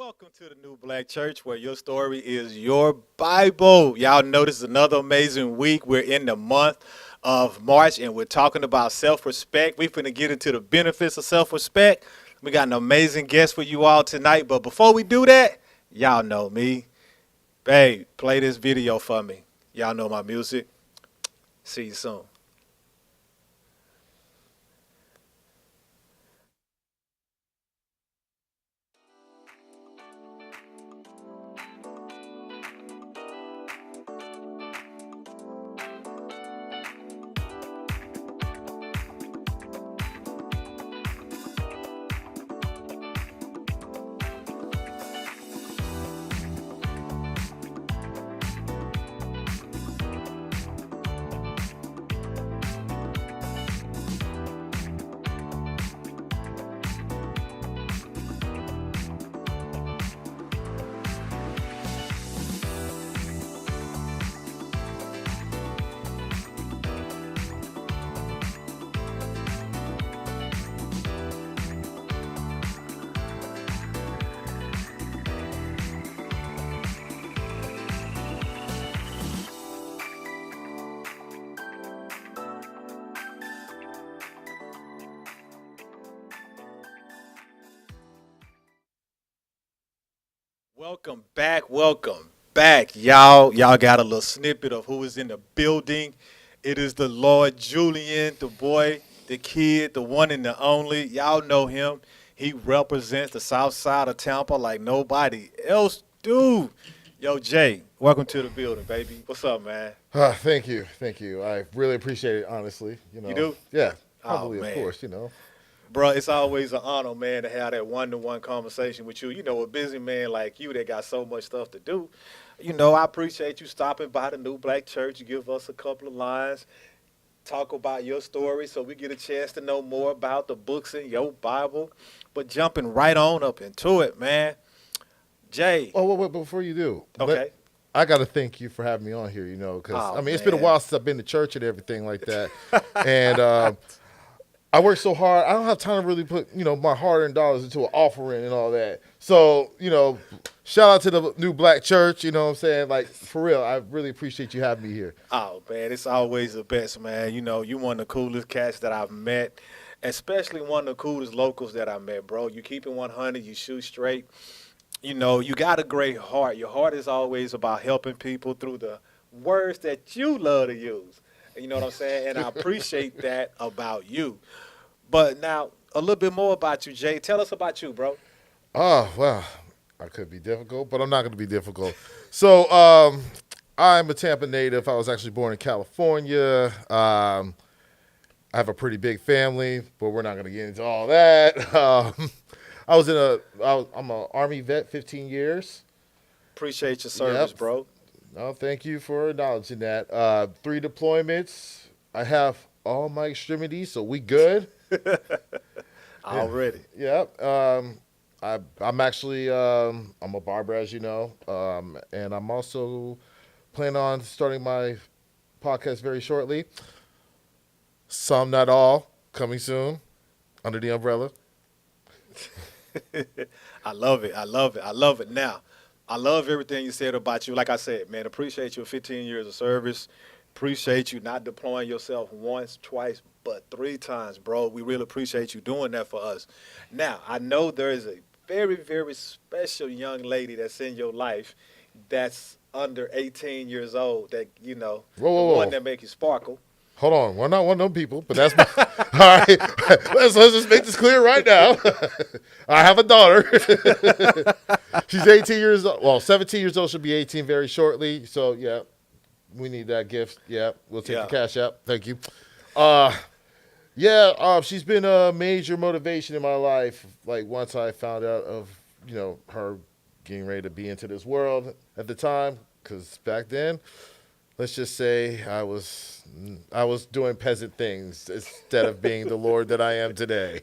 Welcome to the New Black Church, where your story is your Bible. Y'all know this is another amazing week. We're in the month of March, and we're talking about self-respect. We're finna get into the benefits of self-respect. We got an amazing guest for you all tonight. But before we do that, y'all know me. Babe, play this video for me. Y'all know my music. See you soon. Welcome back. Welcome back, y'all. Y'all got a little snippet of who is in the building. It is the Lord Julian, the boy, the kid, the one and the only. Y'all know him. He represents the south side of Tampa like nobody else do. Yo, Jay, welcome to the building, baby. What's up, man? Thank you, thank you. I really appreciate it, honestly. You do? Yeah, Oh, probably, of man. course. Bro, it's always an honor, man, to have that one-to-one conversation with you. You know, a busy man like you that got so much stuff to do. You know, I appreciate you stopping by the New Black Church. You give us a couple of lines, talk about your story so we get a chance to know more about the books in your Bible. But jumping right on up into it, man. Jay, Oh, wait, before you do, okay. I got to thank you for having me on here. Because Oh, it's been a man. while since I've been to church and everything like that, and I work so hard. I don't have time to really put my hard-earned dollars into an offering and all that. So shout out to the New Black Church. You know what I'm saying? Like for real, I really appreciate you having me here. Oh, man, it's always the best, man. You know, you one of the coolest cats that I've met, especially one of the coolest locals that I met, bro. You keep it 100, you shoot straight. You know, you got a great heart. Your heart is always about helping people through the words that you love to use. You know what I'm saying? And I appreciate that about you. But now, a little bit more about you, Jay. Tell us about you, bro. Oh, well, I could be difficult, but I'm not going to be difficult. So, I'm a Tampa native. I was actually born in California. I have a pretty big family, but we're not going to get into all that. I'm an Army vet, 15 years. Appreciate your service, Yep. bro. No, thank you for acknowledging that. 3 deployments. I have all my extremities, so we good. Yeah. Already. Yep. I'm actually I'm a barber, as you know, and I'm also planning on starting my podcast very shortly. Some, not all, coming soon under the umbrella. I love it. I love it. I love it. Now, I love everything you said about you. Like I said, man, appreciate your 15 years of service. Appreciate you not deploying yourself once, twice, but 3 times, bro. We really appreciate you doing that for us. Now, I know there is a very, very special young lady that's in your life that's under 18 years old that, you know, Whoa, the whoa, one whoa. that make you sparkle. Hold on. We're not one of them people, but that's my. All right. Let's just make this clear right now. I have a daughter. She's 18 years old. Well, 17 years old. She'll be 18 very shortly. So, yeah, we need that gift. Yeah, we'll take Yeah. the cash out. Thank you. She's been a major motivation in my life. Like, once I found out of, her getting ready to be into this world at the time, because back then, let's just say I was doing peasant things instead of being the Lord that I am today.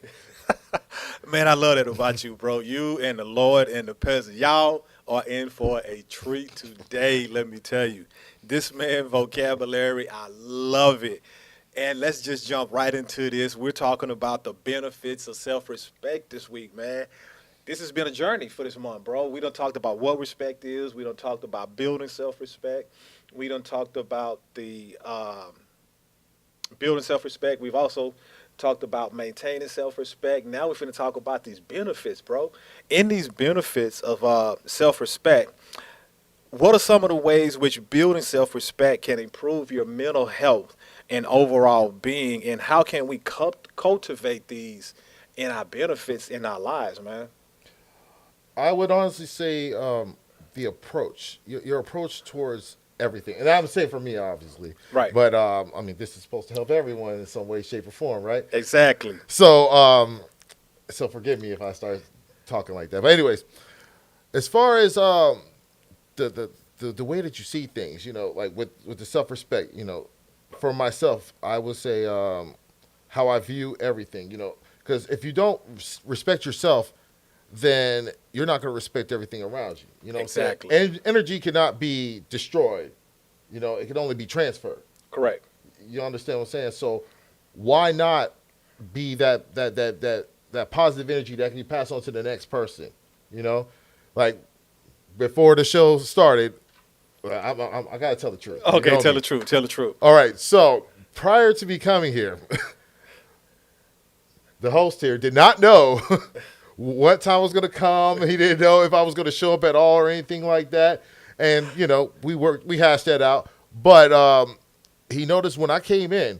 Man, I love that about you, bro. You and the Lord and the peasant, y'all are in for a treat today, let me tell you. This man vocabulary, I love it. And let's just jump right into this. We're talking about the benefits of self-respect this week, man. This has been a journey for this month, bro. We done talked about what respect is. We done talked about building self-respect. We done talked about the building self-respect. We've also talked about maintaining self-respect. Now we're finna talk about these benefits, bro. In these benefits of self-respect, what are some of the ways which building self-respect can improve your mental health and overall being, and how can we cultivate these in our benefits in our lives, man? I would honestly say the approach, your approach towards everything, and I'm saying for me, obviously, Right. but this is supposed to help everyone in some way, shape, or form, right? Exactly. So forgive me if I start talking like that. But anyways, as far as the way that you see things, like with the self respect, for myself, I would say how I view everything, because if you don't respect yourself, then you're not going to respect everything around you. You know Exactly. what I'm saying? Energy cannot be destroyed. It can only be transferred. Correct. You understand what I'm saying? So why not be that positive energy that can be passed on to the next person? Like before the show started, I got to tell the truth. Okay, know tell me. the truth. Tell the truth. All right. So prior to me coming here, the host here did not know what time was going to come. He didn't know if I was going to show up at all or anything like that. And we hashed that out. But he noticed when I came in,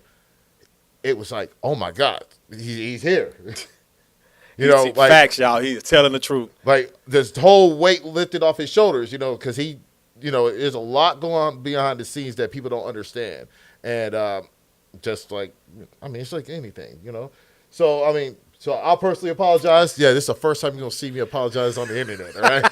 it was like, oh my God, he's here. Like facts, y'all. He's telling the truth. like this whole weight lifted off his shoulders, because he, there's a lot going on behind the scenes that people don't understand. And just like, it's like anything. So I'll personally apologize. Yeah, this is the first time you're going to see me apologize on the internet, all right?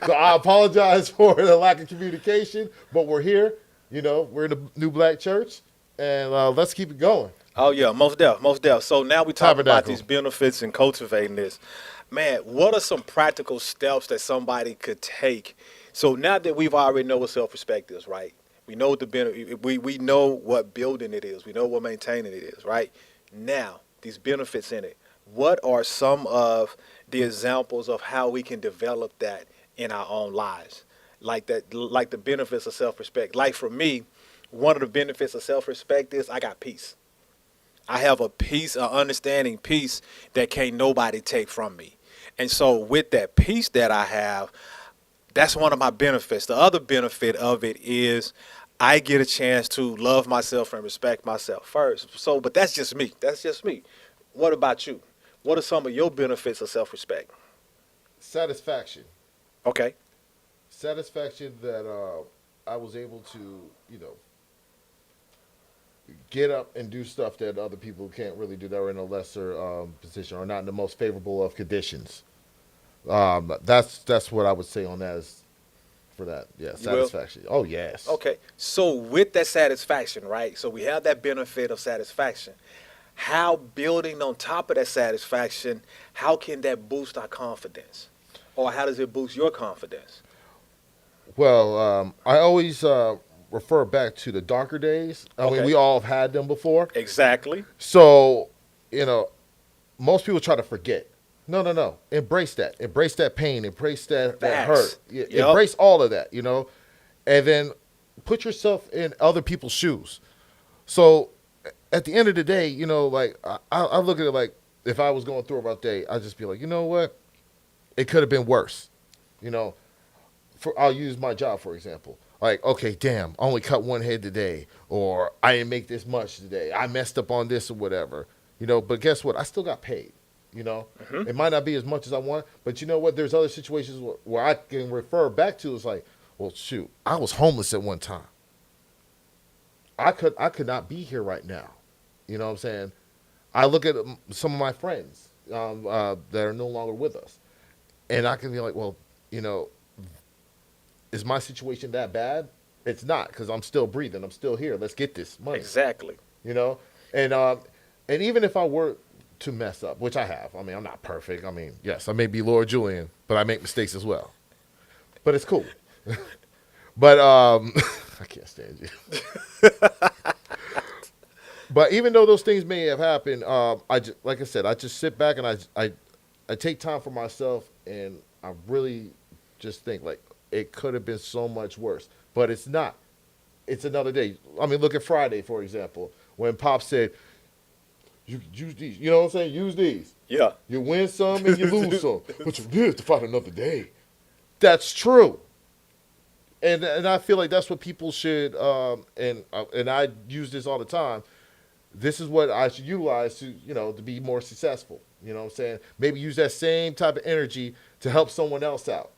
So I apologize for the lack of communication, but we're here. We're in the New Black Church, and let's keep it going. Oh, yeah, most deaf. So now we talk about Tabernacle. these benefits and cultivating this. Man, what are some practical steps that somebody could take? So now that we've already know what self-respect is, right? We know what the benefit. We know what building it is. We know what maintaining it is, right? Now, these benefits in it. What are some of the examples of how we can develop that in our own lives? Like that, like the benefits of self-respect. Like for me, one of the benefits of self-respect is I got peace. I have a peace, an understanding peace that can't nobody take from me. And so with that peace that I have, that's one of my benefits. The other benefit of it is I get a chance to love myself and respect myself first. So, but that's just me. That's just me. What about you? What are some of your benefits of self-respect? Satisfaction. Okay. Satisfaction that I was able to, get up and do stuff that other people can't really do that are in a lesser position or not in the most favorable of conditions. That's what I would say on that is for that. Yeah, You will? satisfaction. Oh, yes. Okay. So with that satisfaction, right? So we have that benefit of satisfaction. How building on top of that satisfaction, how can that boost our confidence? Or how does it boost your confidence? Well, I always refer back to the darker days. I mean, Okay. we all have had them before. Exactly. So, most people try to forget. No, no, no. Embrace that. Embrace that pain. Embrace that Facts. hurt. Yeah, Yup. embrace all of that, and then put yourself in other people's shoes. So, at the end of the day, I look at it like if I was going through a rough day, I'd just be like, you know what? It could have been worse. I'll use my job, for example. Like, okay, damn, I only cut one head today, or I didn't make this much today. I messed up on this or whatever, But guess what? I still got paid. It might not be as much as I want, but you know what? There's other situations where I can refer back to. It's like, well, shoot, I was homeless at one time. I could not be here right now. You know what I'm saying? I look at some of my friends that are no longer with us, and I can be like, well, is my situation that bad? It's not, because I'm still breathing. I'm still here. Let's get this money. Exactly. And even if I were to mess up, which I have, I'm not perfect. Yes, I may be Lord Julian, but I make mistakes as well. But it's cool. But I can't stand you. But even though those things may have happened, like I said, I just sit back and I take time for myself, and I really just think like it could have been so much worse, but it's not. It's another day. Look at Friday, for example, when Pop said, "You use these." You know what I'm saying? Use these. Yeah. You win some and you lose some, but you live to fight another day. That's true. And I feel like that's what people should. And I use this all the time. This is what I should utilize to be more successful. You know what I'm saying? Maybe use that same type of energy to help someone else out.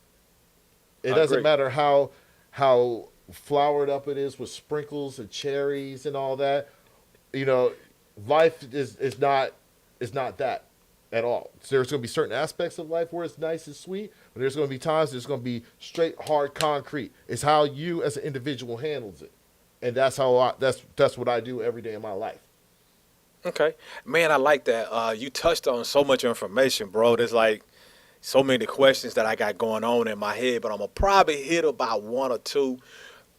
It doesn't agree. matter how flowered up it is with sprinkles and cherries and all that. Life is not that at all. So there's going to be certain aspects of life where it's nice and sweet, but there's going to be times there's going to be straight, hard concrete. It's how you as an individual handles it, and that's what I do every day in my life. Okay. Man, I like that. You touched on so much information, bro. There's like so many questions that I got going on in my head, but I'm going to probably hit about one or two.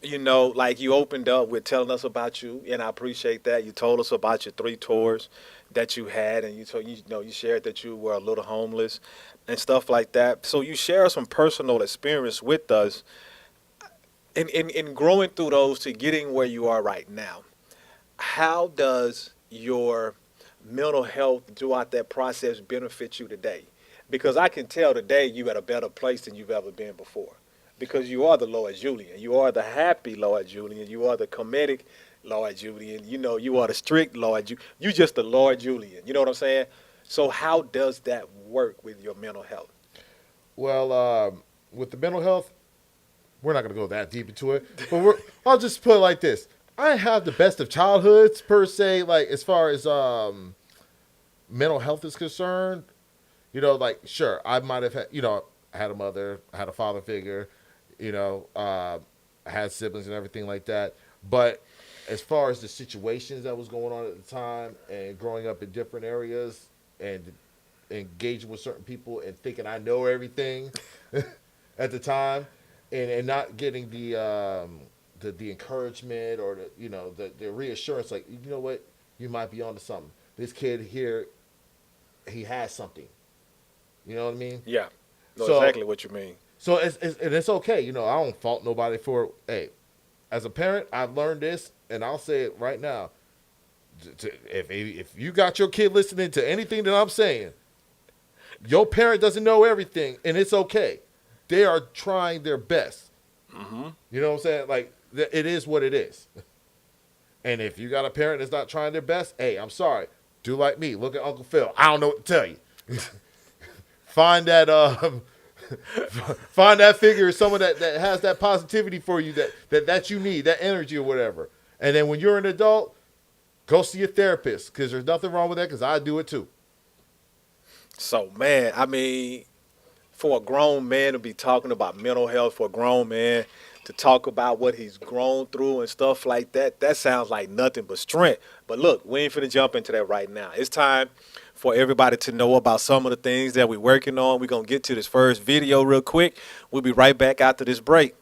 Like you opened up with telling us about you, and I appreciate that. You told us about your 3 tours that you had, and you shared that you were a little homeless and stuff like that. So you share some personal experience with us in growing through those to getting where you are right now. How does your mental health throughout that process benefit you today? because I can tell today you at a better place than you've ever been before. Because you are the Lord Julian. You are the happy Lord Julian. You are the comedic Lord Julian. You know, you are the strict Lord Julian. You just the Lord Julian. You know what I'm saying? So how does that work with your mental health? Well, with the mental health, we're not going to go that deep into it, but I'll just put it like this. I have the best of childhoods per se, like as far as mental health is concerned. Like sure, I might have had, I had a mother, I had a father figure, I had siblings and everything like that. But as far as the situations that was going on at the time and growing up in different areas and engaging with certain people and thinking I know everything at the time and not getting the encouragement or the reassurance, like, you know what, you might be onto something. This kid here, he has something. You know what I mean? Yeah. Know So exactly what you mean. so it's okay. I don't fault nobody for it. Hey, as a parent, I've learned this, and I'll say it right now. If you got your kid listening to anything that I'm saying, your parent doesn't know everything, and it's okay. They are trying their best. Mm-hmm. You know what I'm saying? Like, it is what it is. And if you got a parent that's not trying their best, hey, I'm sorry. Do like me. Look at Uncle Phil. I don't know what to tell you. Find that find that figure, someone that has that positivity for you that you need, that energy or whatever. And then when you're an adult, go see a therapist, because there's nothing wrong with that, because I do it too. So, man, I mean, for a grown man to be talking about mental health, for a grown man to talk about what he's grown through and stuff like that, that sounds like nothing but strength. But look, we ain't finna jump into that right now. It's time for everybody to know about some of the things that we're working on. We're going to get to this first video real quick. We'll be right back after this break.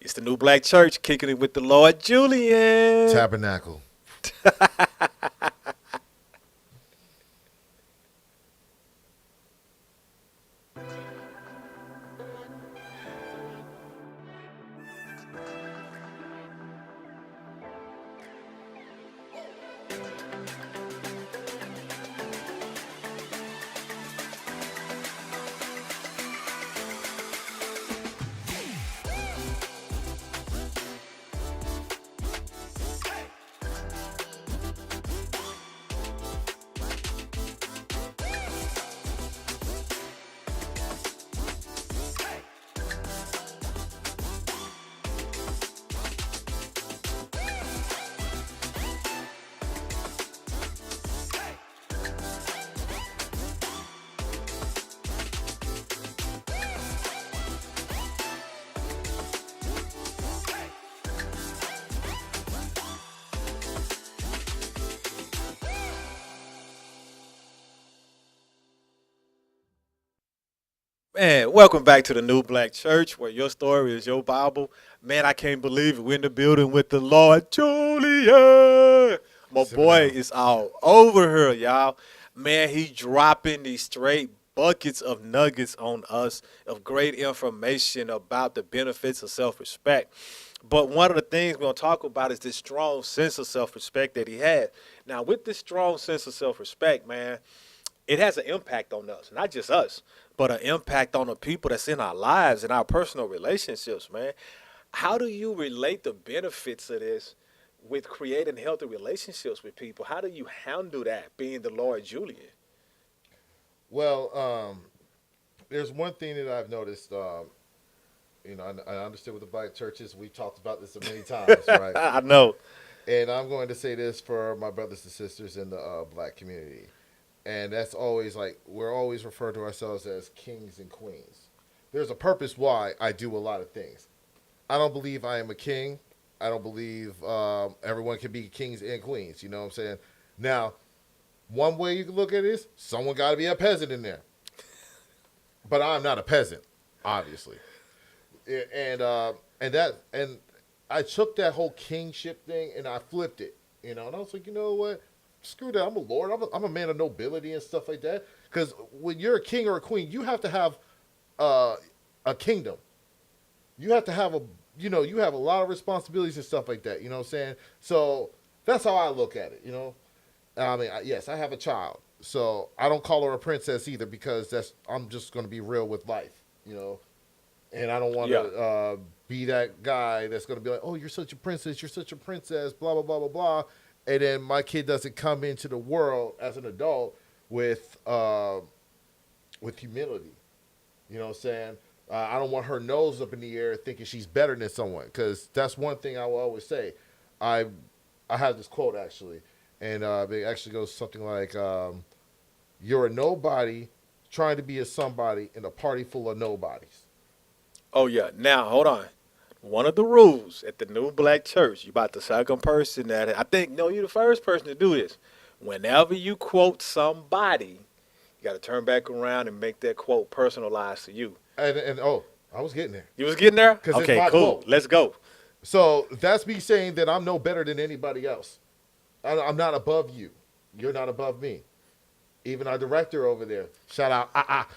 It's the New Black Church, kicking it with the Lord Julian. Tabernacle. Man, welcome back to the New Black Church, where your story is your Bible. Man, I can't believe it. We're in the building with the Lord Julian. My boy is all over here, y'all. Man, he dropping these straight buckets of nuggets on us of great information about the benefits of self-respect. But one of the things we're going to talk about is this strong sense of self-respect that he had. Now, with this strong sense of self-respect, man, it has an impact on us, not just us, but an impact on the people that's in our lives and our personal relationships, man. How do you relate the benefits of this with creating healthy relationships with people? How do you handle that being the Lord Julian? Well, there's one thing that I've noticed. I understand what the black church is. We've talked about this many times, right? I know. And I'm going to say this for my brothers and sisters in the black community. And that's always like, we're always referred to ourselves as kings and queens. There's a purpose why I do a lot of things. I don't believe I am a king. I don't believe everyone can be kings and queens. You know what I'm saying? Now, one way you can look at it is someone got to be a peasant in there. But I'm not a peasant, obviously. And I took that whole kingship thing and I flipped it. And I was like, you know what? Screw that. I'm a lord. I'm a man of nobility and stuff like that. Because when you're a king or a queen, you have to have a kingdom. You have to have you have a lot of responsibilities and stuff like that. You know what I'm saying? So that's how I look at it. I mean, yes, I have a child. So I don't call her a princess either because I'm just going to be real with life, and I don't want to Yeah. be that guy that's going to be like, oh, you're such a princess, blah blah blah blah blah, and then my kid doesn't come into the world as an adult with humility. You know what I'm saying? I don't want her nose up in the air thinking she's better than someone because that's one thing I will always say. I I have this quote actually, and it actually goes something like, "You're a nobody trying to be a somebody in a party full of nobodies." Oh yeah. Now hold on. One of the rules at the New Black Church, you about the second person that I think. No, you're the first person to do this. Whenever you quote somebody, you got to turn back around and make that quote personalized to you. And oh, I was getting there You was getting there? because it's Okay, my cool. quote. Let's go. So that's me saying that I'm no better than anybody else. I'm not above you. You're not above me. Even our director over there, shout out,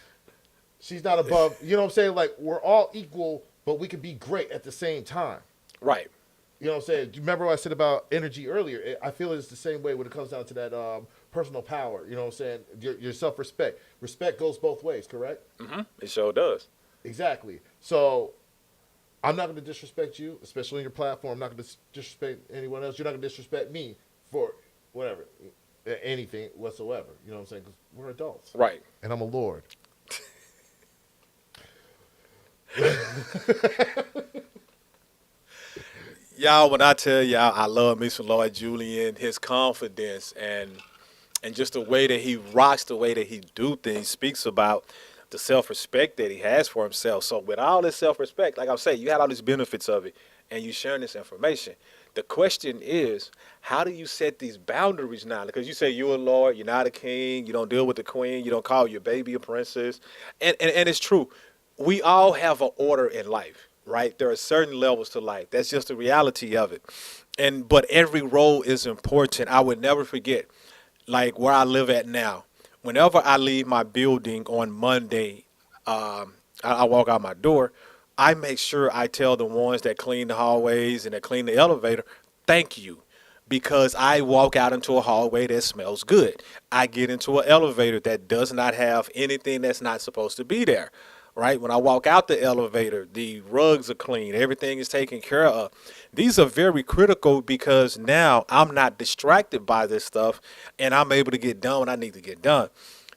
she's not above. You know what I'm saying? Like we're all equal, but we can be great at the same time. Right. You know what I'm saying? Do you remember what I said about energy earlier? I feel it's the same way when it comes down to that personal power. You know what I'm saying? Your self respect. Respect goes both ways, correct? It sure does. Exactly. So I'm not going to disrespect you, especially on your platform. I'm not going to disrespect anyone else. You're not going to disrespect me for whatever, anything whatsoever. You know what I'm saying? Because we're adults. Right. And I'm a lord. Y'all, when I tell y'all I love me some Lloyd Julian, his confidence and just the way that he rocks, the way that he do things, speaks about the self-respect that he has for himself. So with all this self-respect, like I say, you had all these benefits of it, and you sharing this information. The question is, how do you set these boundaries now? Because you say you're a lord, you're not a king, you don't deal with the queen, you don't call your baby a princess, and it's true. We all have an order in life, right? There are certain levels to life. That's just the reality of it. And but every role is important. I would never forget, like where I live at now. Whenever I leave my building on Monday, I walk out my door. I make sure I tell the ones that clean the hallways and that clean the elevator, thank you. Because I walk out into a hallway that smells good. I get into an elevator that does not have anything that's not supposed to be there. Right? When I walk out the elevator, the rugs are clean, everything is taken care of. These are very critical because now I'm not distracted by this stuff and I'm able to get done what I need to get done.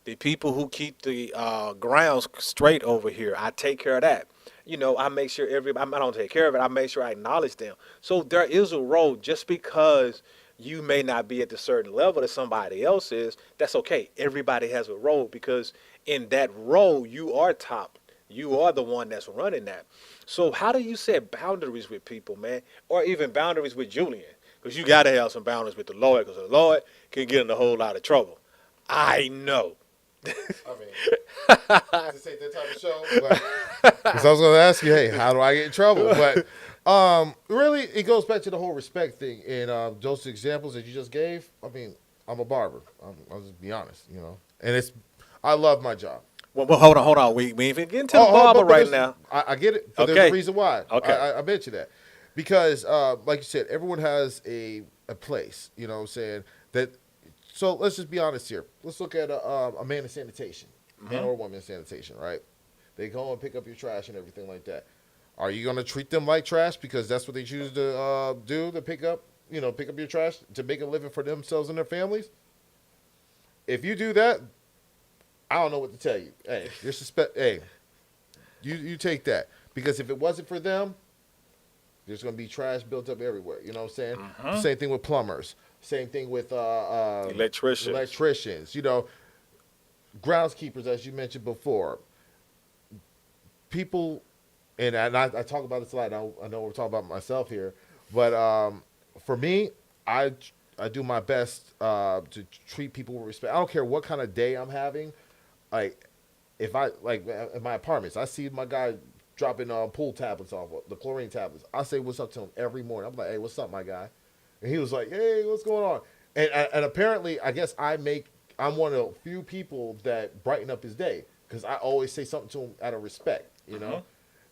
The people who keep the grounds straight over here, I take care of that. I make sure I don't take care of it. I make sure I acknowledge them. So there is a role just because you may not be at the certain level that somebody else is. That's okay. Everybody has a role because in that role, you are top. You are the one that's running that. So how do you set boundaries with people, man? Or even boundaries with Julian? Because you got to have some boundaries with the Lord because the Lord can get in a whole lot of trouble. I know. I mean, this ain't that type of show. Because I was going to ask you, hey, how do I get in trouble? But really, it goes back to the whole respect thing. And those examples that you just gave, I mean, I'm a barber. I'll just be honest, And I love my job. Well, hold on. We ain't even getting to the barber right now. I get it, but Okay. there's a reason why. Okay. I mentioned that. Because, like you said, everyone has a place, you know what I'm saying? So let's just be honest here. Let's look at a man in sanitation, man or woman in sanitation, right? They go and pick up your trash and everything like that. Are you going to treat them like trash because that's what they choose to do, to pick up your trash to make a living for themselves and their families? If you do that, I don't know what to tell you. Hey, you take that. Because if it wasn't for them, there's going to be trash built up everywhere. You know what I'm saying? Same thing with plumbers. Same thing with electricians. Groundskeepers, as you mentioned before. People, and I talk about this a lot. I know we're talking about myself here. But for me, I do my best to treat people with respect. I don't care what kind of day I'm having. Like, if I, like, in my apartments, I see my guy dropping pool tablets off, the chlorine tablets. I say what's up to him every morning. I'm like, hey, what's up, my guy? And he was like, hey, what's going on? And apparently, I guess I'm one of the few people that brighten up his day because I always say something to him out of respect, And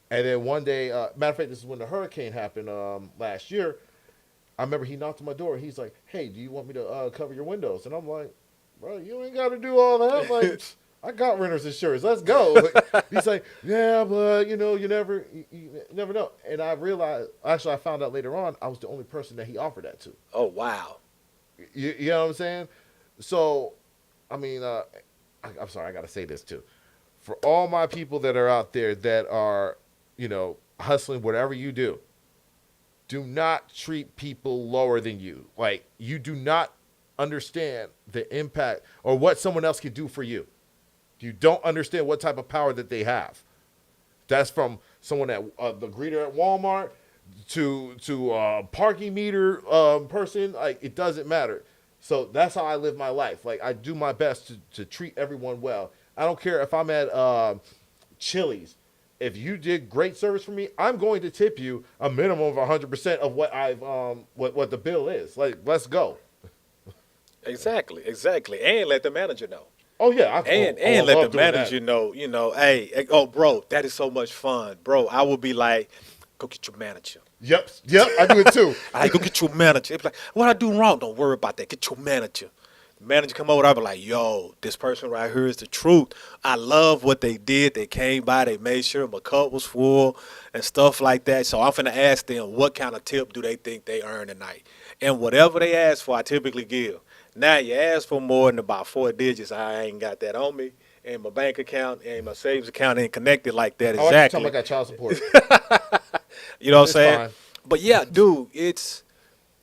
then one day, matter of fact, this is when the hurricane happened last year. I remember he knocked on my door. He's like, hey, do you want me to cover your windows? And I'm like, bro, you ain't got to do all that. Like, I got renter's insurance. Let's go. Like, he's like, yeah, but you never know. And I realized, actually, I found out later on, I was the only person that he offered that to. Oh wow. You know what I'm saying? So, I mean, I'm sorry, I got to say this too. For all my people that are out there that are, hustling, whatever you do not treat people lower than you. Like, you do not understand the impact or what someone else can do for you. You don't understand what type of power that they have. That's from someone at the greeter at Walmart to parking meter person. Like, it doesn't matter. So that's how I live my life. Like, I do my best to treat everyone well. I don't care if I'm at Chili's. If you did great service for me, I'm going to tip you a minimum of 100% of what what the bill is. Like, let's go. Exactly. And let the manager know. Oh yeah, And I let love the doing manager that. know, hey, oh, bro, that is so much fun. Bro, I would be like, go get your manager. Yep, I do it too. I go get your manager. It's like, what I do wrong? Don't worry about that. Get your manager. The manager come over, I be like, yo, this person right here is the truth. I love what they did. They came by, they made sure my cup was full and stuff like that. So I'm finna ask them what kind of tip do they think they earn tonight. And whatever they ask for, I typically give. Now you ask for more than about 4 digits, I ain't got that on me. And my bank account and my savings account ain't connected like that I like to tell them I exactly. got child support. You know what I'm It's saying? fine. But yeah, dude, it's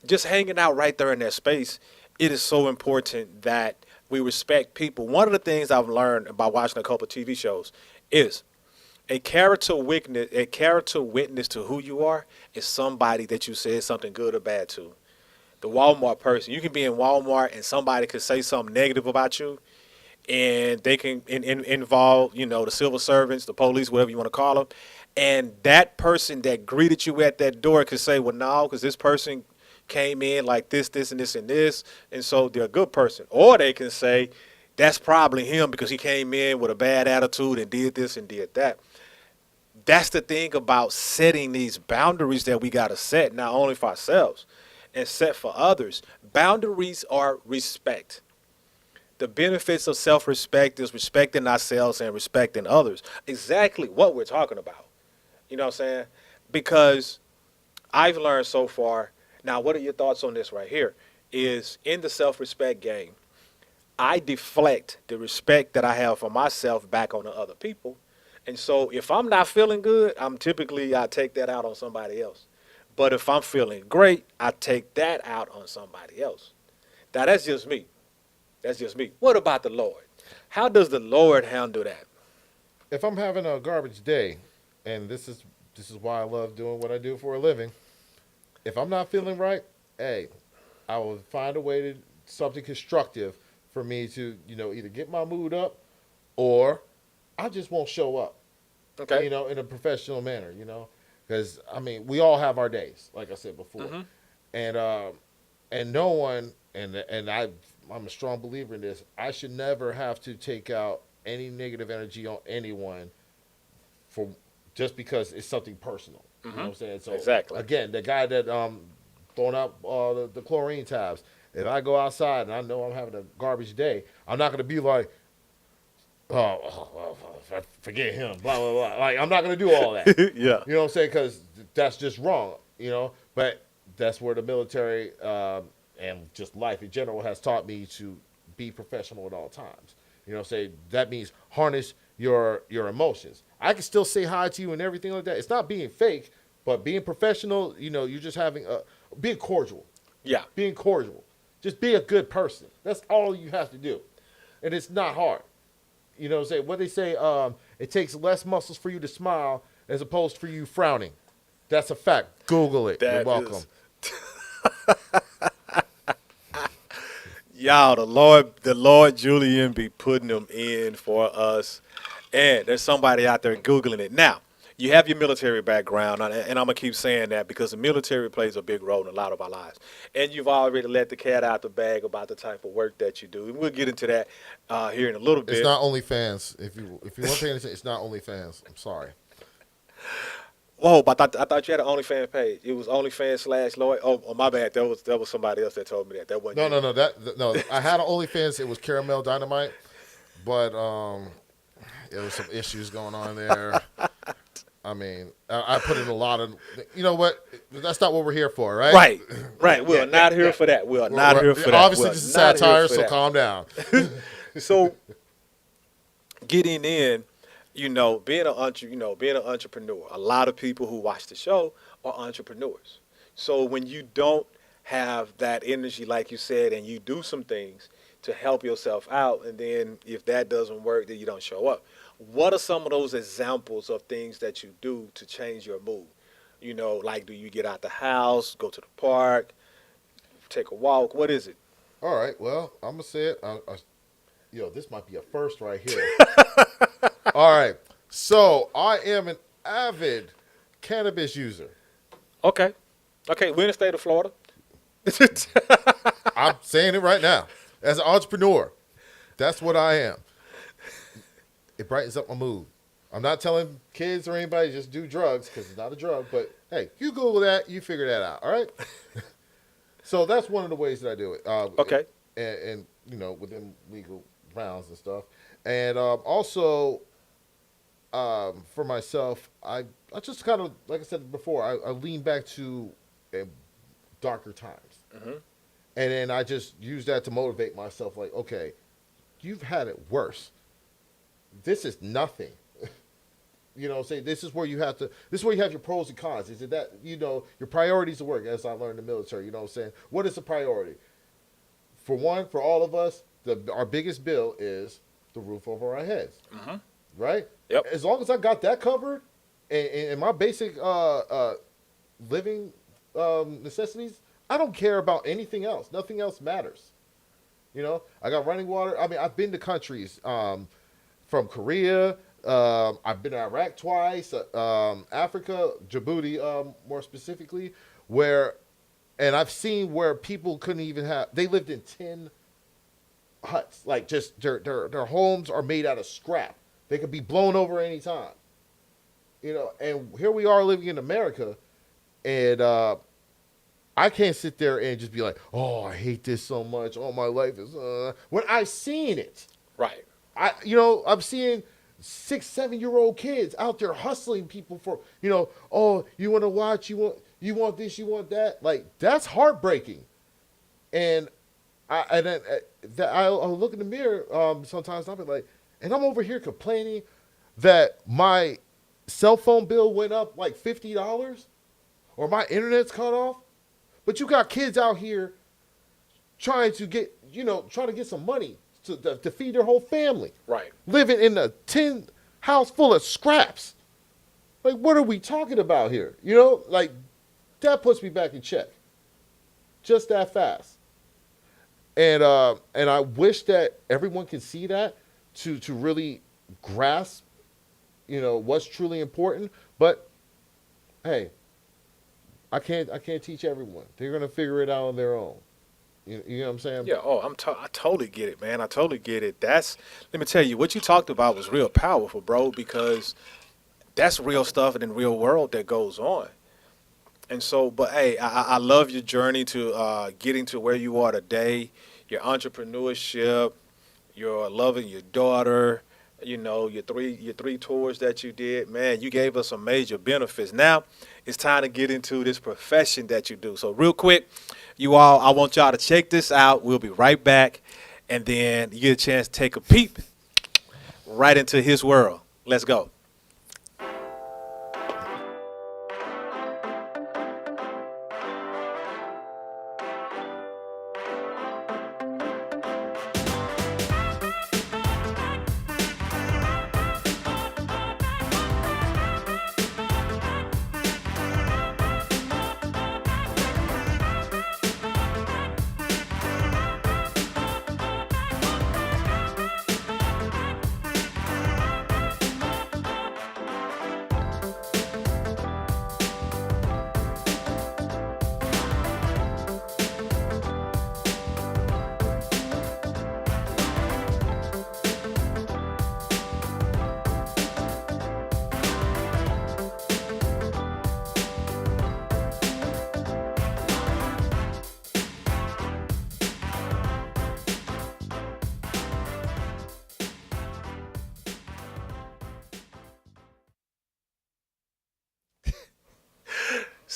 just hanging out right there in that space. It is so important that we respect people. One of the things I've learned by watching a couple of TV shows is a character witness to who you are is somebody that you said something good or bad to. The Walmart person, you can be in Walmart and somebody could say something negative about you, and they can involve, the civil servants, the police, whatever you want to call them. And that person that greeted you at that door could say, well, no, because this person came in like this, and this, and this, and so they're a good person. Or they can say, that's probably him because he came in with a bad attitude and did this and did that. That's the thing about setting these boundaries that we got to set, not only for ourselves and set for others. Boundaries are respect. The benefits of self-respect is respecting ourselves and respecting others. Exactly what we're talking about. You know what I'm saying? Because I've learned so far. Now, what are your thoughts on this right here? Is in the self-respect game, I deflect the respect that I have for myself back on the other people. And so if I'm not feeling good, I take that out on somebody else. But if I'm feeling great, I take that out on somebody else. Now, that's just me. That's just me. What about the Lord? How does the Lord handle that? If I'm having a garbage day, and this is why I love doing what I do for a living. If I'm not feeling right, hey, I will find a way to something constructive for me to either get my mood up or I just won't show up. Okay. In a professional manner. Because I mean we all have our days, like I said before, Hmm. and no one and I'm a strong believer in this. I should never have to take out any negative energy on anyone for just because it's something personal. You know what Hmm. I'm saying? So Exactly. again, the guy that throwing out the chlorine tabs. If I go outside and I know I'm having a garbage day, I'm not going to be like, forget him, blah blah blah. Like, I'm not going to do all that. Yeah. You know what I'm saying? Because that's just wrong. But that's where the military and just life in general has taught me to be professional at all times. Say that means harness your emotions. I can still say hi to you and everything like that. It's not being fake, but being professional. You're just having being cordial. Yeah. Being cordial. Just be a good person. That's all you have to do, and it's not hard. Say what they say. It takes less muscles for you to smile as opposed for you frowning. That's a fact. Google it. You're That welcome. is, y'all, the Lord Julian be putting them in for us. And there's somebody out there Googling it. Now, you have your military background, and I'm going to keep saying that because the military plays a big role in a lot of our lives. And you've already let the cat out the bag about the type of work that you do. And we'll get into that here in a little It's bit. not only fans. If you weren't paying attention, it's not only fans. I'm sorry. Whoa, but I thought you had an OnlyFans page. It was OnlyFans slash Lloyd. Oh, my bad. That was somebody else that told me that. That wasn't No, you. no, no. No. I had an OnlyFans. It was Caramel Dynamite, but there was some issues going on there. I mean, I put in a lot of. You know what? That's not what we're here for, right? Right, right. We are not here for that. We are not here for that. Obviously, We are this is not here satire, for so that. calm down. So, getting in, being an entrepreneur. A lot of people who watch the show are entrepreneurs. So when you don't have that energy, like you said, and you do some things to help yourself out, and then if that doesn't work, then you don't show up. What are some of those examples of things that you do to change your mood? Like, do you get out the house, go to the park, take a walk? What is it? All right. Well, I'm gonna say it. This might be a first right here. All right. So I am an avid cannabis user. Okay. Okay, we're in the state of Florida. I'm saying it right now. As an entrepreneur, that's what I am. It brightens up my mood. I'm not telling kids or anybody just do drugs because it's not a drug. But hey, you Google that, you figure that out. All right. So that's one of the ways that I do it. Okay. And within legal rounds and stuff. And also, for myself, I just kind of, like I said before, I lean back to darker times. Mm-hmm. And then I just use that to motivate myself. Like, okay, you've had it worse. This is nothing. Say this is where you have your pros and cons. Is it that, your priorities of work, as I learned in the military, you know what I'm saying? What is the priority? For one, for all of us, our biggest bill is the roof over our heads. Mm-hmm. Right? Yep. As long as I got that covered and my basic living necessities, I don't care about anything else. Nothing else matters. I got running water. I mean, I've been to countries from Korea. I've been to Iraq twice, Africa, Djibouti, more specifically, and I've seen where people couldn't even they lived in tin huts. Like, just their homes are made out of scrap. They could be blown over any time. And here we are living in America, and I can't sit there and just be like, oh, I hate this so much. Oh, my life is, when I've seen it. Right. I'm seeing 6, 7-year-old kids out there hustling people for, oh, you want to watch, you want this, you want that. Like, that's heartbreaking. And I'll look in the mirror sometimes and I'll be like, and I'm over here complaining that my cell phone bill went up like $50 or my internet's cut off. But you got kids out here trying to get some money to feed their whole family. Right. Living in a tin house full of scraps. Like, what are we talking about here? Like, that puts me back in check. Just that fast. And I wish that everyone can see that to really grasp, what's truly important. But hey, I can't teach everyone. They're gonna figure it out on their own. You know what I'm saying? Yeah. Oh, I totally get it, man. I totally get it. Let me tell you, what you talked about was real powerful, bro, because that's real stuff in the real world that goes on. And so, but hey, I love your journey to getting to where you are today, your entrepreneurship, your loving your daughter, your three tours that you did. Man, you gave us some major benefits. Now it's time to get into this profession that you do. So real quick, you all, I want y'all to check this out. We'll be right back, and then you get a chance to take a peep right into his world. Let's go.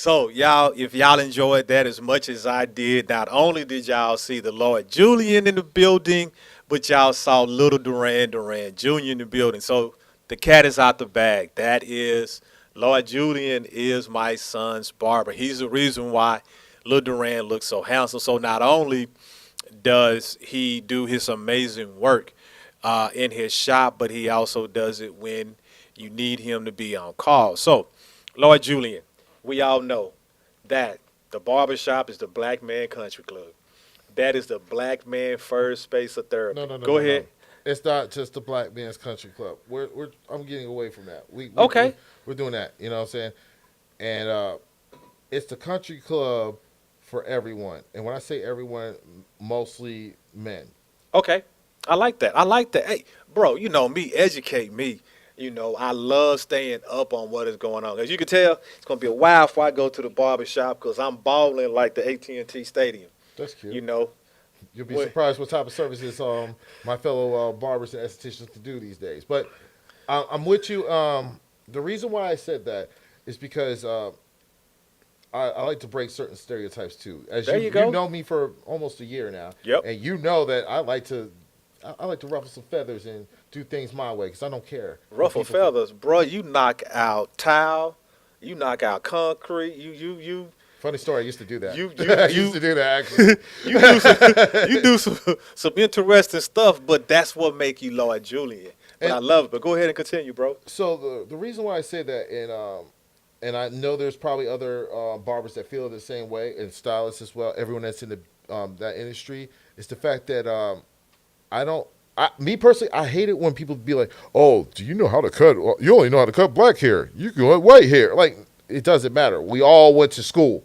So, y'all, if y'all enjoyed that as much as I did, not only did y'all see the Lord Julian in the building, but y'all saw little Duran Jr. in the building. So, the cat is out the bag. That is, Lord Julian is my son's barber. He's the reason why little Duran looks so handsome. So, not only does he do his amazing work in his shop, but he also does it when you need him to be on call. So, Lord Julian, we all know that the barbershop is the Black Man Country Club. That is the Black Man first space of No, therapy. no, no, Go no, no. ahead. It's not just the Black Man's Country Club. I'm getting away from that. Okay. We're doing that. You know what I'm saying? And it's the country club for everyone. And when I say everyone, mostly men. Okay. I like that. I like that. Hey, bro, you know me, educate me. You know, I love staying up on what is going on. As you can tell, it's going to be a while before I go to the barber shop because I'm balling like the AT&T Stadium. That's You cute. know, You'll be what? surprised what type of services my fellow barbers and estheticians to do these days. But I'm with you. The reason why I said that is because I like to break certain stereotypes too. As There you you go. know me for almost a year now, Yep. and you know that I like to ruffle some feathers and do things my way because I don't care what Ruffle people think. feathers, bro. You knock out tile, you knock out concrete. Funny story. I used to do that. You I you used to you do that actually. you do some, you do some interesting stuff, but that's what make you Lord Julian. But And I love it. But go ahead and continue, bro. so the reason why I say that, and I know there's probably other barbers that feel the same way, and stylists as well. Everyone that's in the that industry is the fact that I don't. Me personally, I hate it when people be like, "Oh, do you know how to cut? Well, you only know how to cut black hair. You can cut white hair." Like it doesn't matter. We all went to school,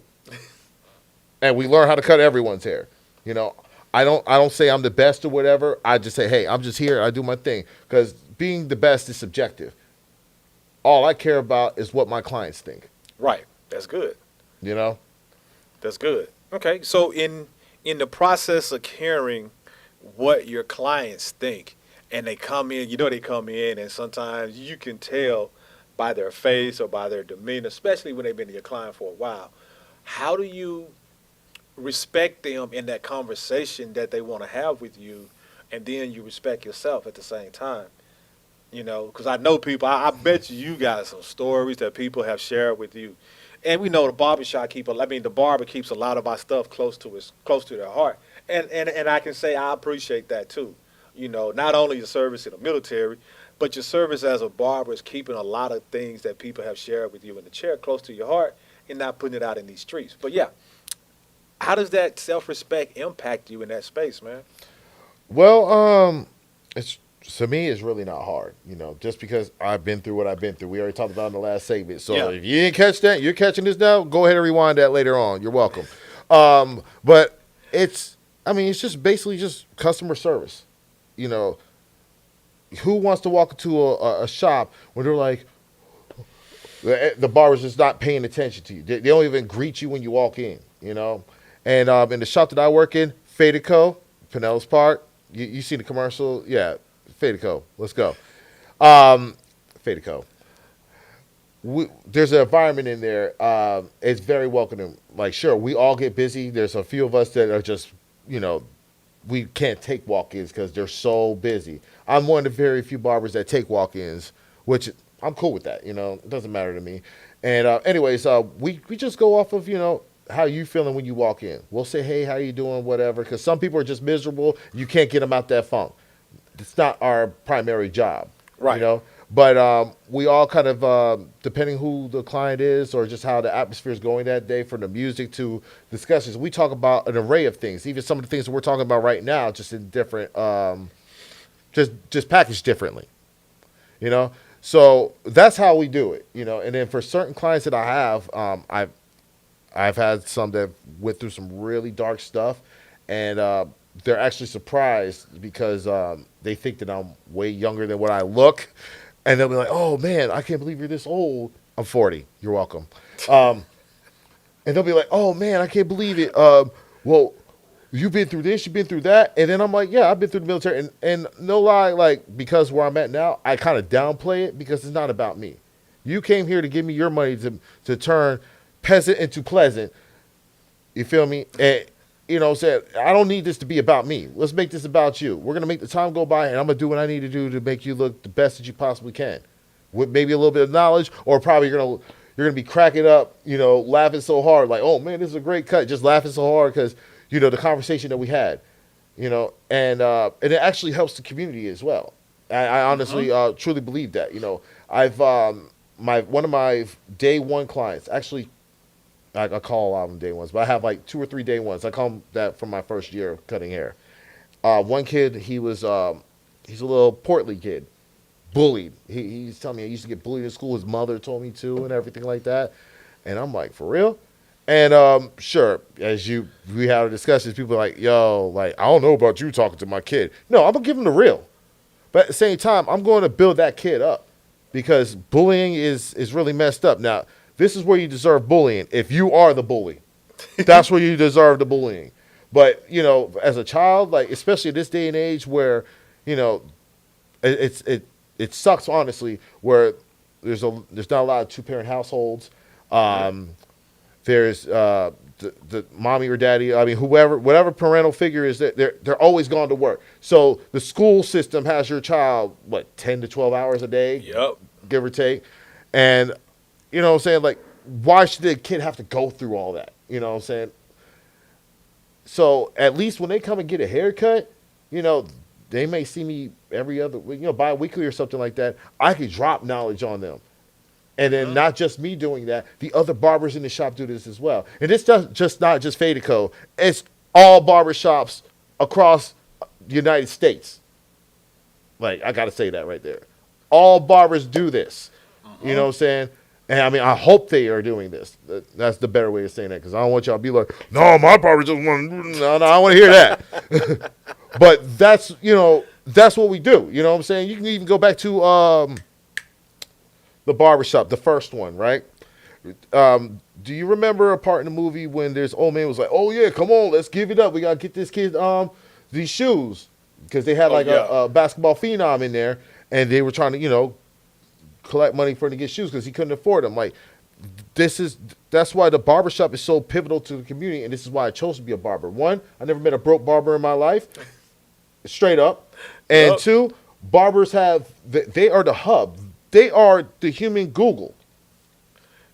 and we learn how to cut everyone's hair. You know, I don't say I'm the best or whatever. I just say, "Hey, I'm just here. I do my thing." Because being the best is subjective. All I care about is what my clients think. Right. That's good. You know, That's good. Okay. So in the process of caring what your clients think, and they come in, you know, they come in, and sometimes you can tell by their face or by their demeanor, especially when they've been your client for a while. How do you respect them in that conversation that they want to have with you, and then you respect yourself at the same time? You know, because I know people. I bet you got some stories that people have shared with you, and we know the barbershop keep. I mean, the barber keeps a lot of our stuff close to their heart, and I can say I appreciate that too. You know, not only your service in the military, but your service as a barber is keeping a lot of things that people have shared with you in the chair close to your heart, and not putting it out in these streets. But yeah, how does that self-respect impact you in that space, man? well, it's to me, it's really not hard. You know, just because I've been through what I've been through. We already talked about it in the last segment. So Yeah. if you didn't catch that, you're catching this now. Go ahead and rewind that later on. You're welcome. But I mean, it's just basically just customer service. You know, who wants to walk into a shop when they're like, the barber's just not paying attention to you. They don't even greet you when you walk in, you know. And in the shop that I work in, Fedico, Pinellas Park, you see the commercial? Yeah, Fedico. Let's go. Fedico. There's an environment in there. It's very welcoming. Like, sure, we all get busy. There's a few of us that are just, you know, we can't take walk-ins because they're so busy. I'm one of the very few barbers that take walk-ins, which I'm cool with that. You know, it doesn't matter to me. And anyways, we just go off of, you know, how you feeling when you walk in. We'll say, hey, how you doing, whatever, because some people are just miserable. You can't get them out that funk. It's not our primary job, Right. you know. But we all kind of, depending who the client is or just how the atmosphere is going that day, from the music to discussions, we talk about an array of things. Even some of the things that we're talking about right now, just in different, just packaged differently, you know. So that's how we do it, you know. And then for certain clients that I have, I've had some that went through some really dark stuff, and they're actually surprised because they think that I'm way younger than what I look, and they'll be like, "Oh man, I can't believe you're this old." I'm 40. You're welcome. And they'll be like, "Oh man, I can't believe it. Well, you've been through this, you've been through that," and then I'm like, "Yeah, I've been through the military." And no lie, like because where I'm at now, I kind of downplay it because it's not about me. You came here to give me your money to turn peasant into pleasant. You feel me? And you know what I'm saying? I don't need this to be about me. Let's make this about you. We're gonna make the time go by and I'm gonna do what I need to do to make you look the best that you possibly can. With maybe a little bit of knowledge, or probably you're gonna be cracking up, laughing so hard, like, oh man, this is a great cut, just laughing so hard because the conversation that we had, and it actually helps the community as well. I honestly truly believe that. I've one of my day one clients actually. I call a lot of them day ones, but I have like 2 or 3 day ones. I call them that from my first year of cutting hair. One kid, he's a little portly kid, bullied. He's telling me he used to get bullied in school. His mother told me to, and everything like that. And I'm like, for real? And sure, we had a discussion, people are like, yo, like, I don't know about you talking to my kid. No, I'm gonna give him the real. But at the same time, I'm going to build that kid up because bullying is really messed up. Now, this is where you deserve bullying. If you are the bully, that's where you deserve the bullying. But, as a child, like, especially in this day and age where, it sucks, honestly, where there's not a lot of 2-parent households. There's the mommy or daddy, I mean, whatever parental figure is, that they're always gone to work. So the school system has your child, 10 to 12 hours a day? Yep. Give or take. And you know what I'm saying? Like, why should the kid have to go through all that? You know what I'm saying? So at least when they come and get a haircut, they may see me every other, bi-weekly or something like that. I could drop knowledge on them. And then not just me doing that, the other barbers in the shop do this as well. And it's just not just Fadico. It's all barbershops across the United States. Like, I got to say that right there. All barbers do this. You know what I'm saying? And I mean, I hope they are doing this. That's the better way of saying that, because I don't want y'all to be like, no, my barber just want. No, I want to hear that. But that's what we do. You know what I'm saying? You can even go back to the barbershop, the first one, right? Do you remember a part in the movie when this old man was like, oh yeah, come on, let's give it up. We gotta get this kid these shoes, because they had a basketball phenom in there, and they were trying to collect money for him to get shoes because he couldn't afford them. Like, that's why the barbershop is so pivotal to the community, and this is why I chose to be a barber. One, I never met a broke barber in my life, straight up. And two, barbers they are the hub. They are the human Google,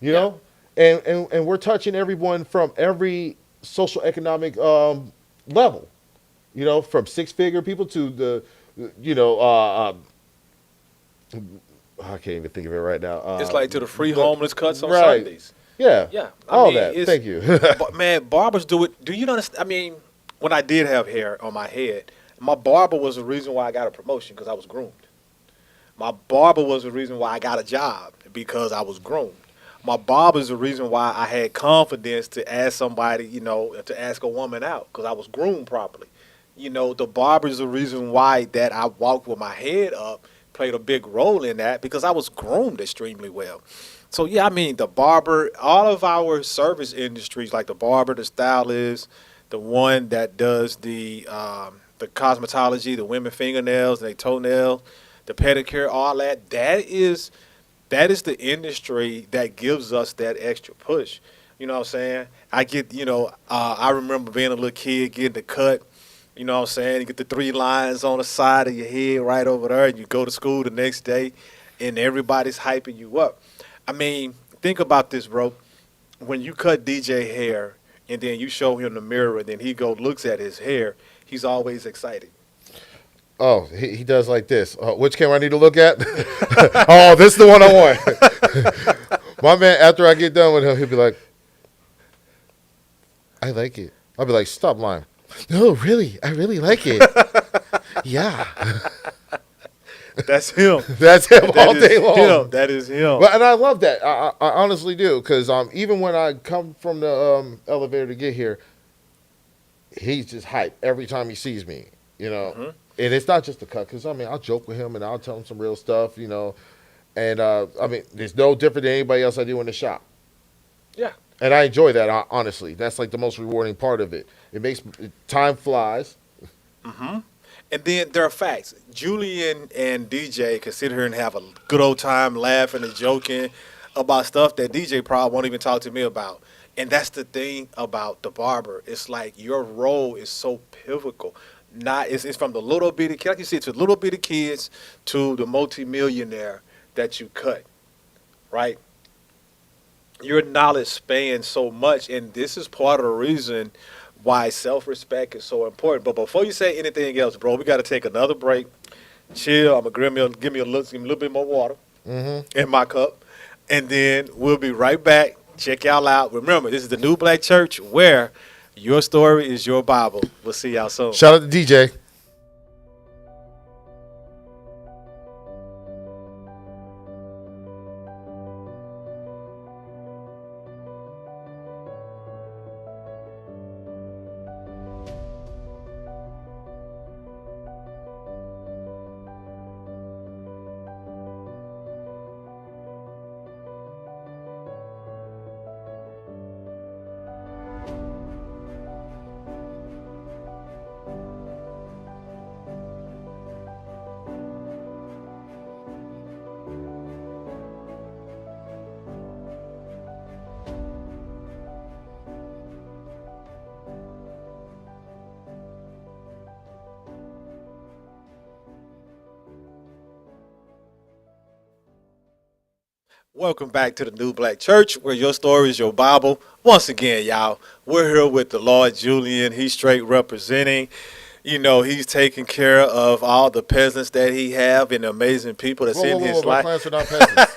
know? And we're touching everyone from every social economic level, from 6-figure people to the, I can't even think of it right now. It's like to the free homeless cuts on Sundays. Yeah. Yeah. All that. Thank you. Man, barbers do it. Do you understand? I mean, when I did have hair on my head, my barber was the reason why I got a promotion, because I was groomed. My barber was the reason why I got a job, because I was groomed. My barber is the reason why I had confidence to ask somebody, to ask a woman out, because I was groomed properly. The barber is the reason why that I walked with my head up, played a big role in that, because I was groomed extremely well. So, yeah, I mean, the barber, all of our service industries, like the barber, the stylist, the one that does the cosmetology, the women fingernails, the toenails, the pedicure, all that, that is the industry that gives us that extra push. You know what I'm saying? I remember being a little kid getting the cut. You know what I'm saying? You get the 3 lines on the side of your head right over there, and you go to school the next day, and everybody's hyping you up. I mean, think about this, bro. When you cut DJ hair, and then you show him the mirror, and then he looks at his hair, he's always excited. Oh, he does like this. Which camera I need to look at? Oh, this is the one I want. My man, after I get done with him, he'll be like, I like it. I'll be like, stop lying. No, really, I really like it. Yeah. That's him. That's him all day long. That is him. And I love that. I honestly do, because even when I come from the elevator to get here, he's just hyped every time he sees me, Mm-hmm. And it's not just a cut, because, I'll joke with him and I'll tell him some real stuff, And, there's no different than anybody else I do in the shop. Yeah. And I enjoy that, honestly. That's like the most rewarding part of it. It makes time flies. Mm-hmm. And then there are facts. Julian and DJ can sit here and have a good old time laughing and joking. about stuff that DJ probably won't even talk to me about. And that's the thing about the barber. It's like your role is so pivotal. Not it's from the little bitty kid, like you said, to little bitty kids to the multimillionaire that you cut, right? Your knowledge spans so much, and this is part of the reason why self-respect is so important. But before you say anything else, bro, we got to take another break. Chill. I'm gonna give me a little bit more water in my cup, and then we'll be right back. Check y'all out. Remember, this is the New Black Church, where your story is your Bible. We'll see y'all soon. Shout out to DJ. Welcome back to the New Black Church, where your story is your Bible. Once again, y'all, we're here with the Lord Julian. He's straight representing. You know, he's taking care of all the peasants that he have and the amazing people that's in his My life. clients are not peasants.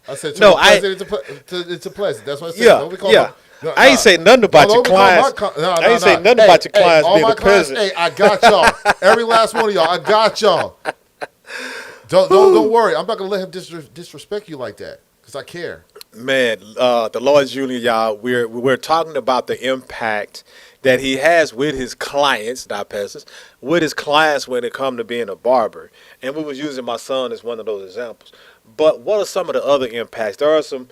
I said, No, it's a pleasant. That's what I said. Yeah, Don't be calling yeah. no, I ain't say nothing about your clients. I ain't say nothing about your clients all being my a clients, peasant. hey, I got y'all. Every last one of y'all, I got y'all. Don't worry. I'm not gonna let him disrespect you like that because I care. Man, the Lord Julian, y'all, we're talking about the impact that he has with his clients, not peasants, with his clients when it comes to being a barber. And we was using my son as one of those examples. But what are some of the other impacts? There are some,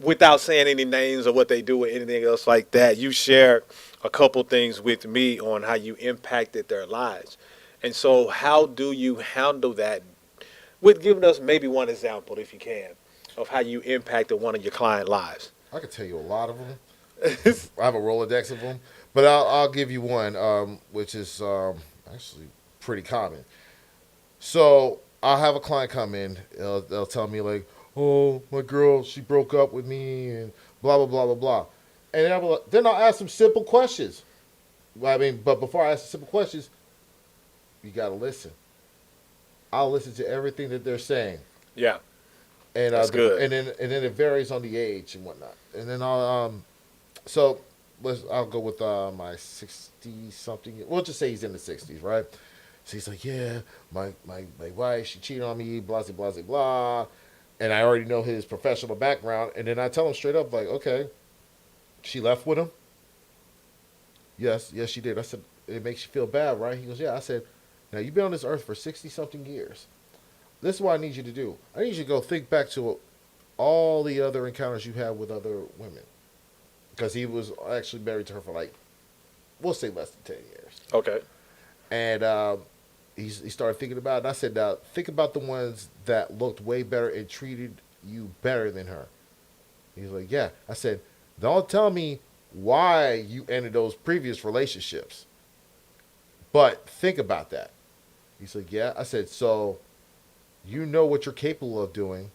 without saying any names or what they do or anything else like that, you shared a couple things with me on how you impacted their lives. And so how do you handle that? With giving us maybe one example, if you can, of how you impacted one of your client lives. I could tell you a lot of them. I have a Rolodex of them, but I'll give you one, which is actually pretty common. So I'll have a client come in. They'll tell me like, "Oh, my girl, she broke up with me," and blah blah blah blah blah. And then I'll ask some simple questions. I mean, but before I ask the simple questions, you gotta listen. I'll listen to everything that they're saying. Yeah, And that's good. And then it varies on the age and whatnot. And then so I'll go with my 60 something. We'll just say he's in the 60s, right? So he's like, yeah, my wife, she cheated on me, blah blah blah blah. And I already know his professional background. And then I tell him straight up, like, okay, she left with him. Yes, she did. I said, it makes you feel bad, right? He goes, yeah. I said, now you've been on this earth for 60 something years. This is what I need you to do. I need you to go think back to all the other encounters you had with other women. Because he was actually married to her for like, we'll say less than 10 years. Okay. And he started thinking about it. And I said, now think about the ones that looked way better and treated you better than her. He's like, yeah. I said, don't tell me why you ended those previous relationships. But think about that. He's like, yeah. I said, so you know what you're capable of doing.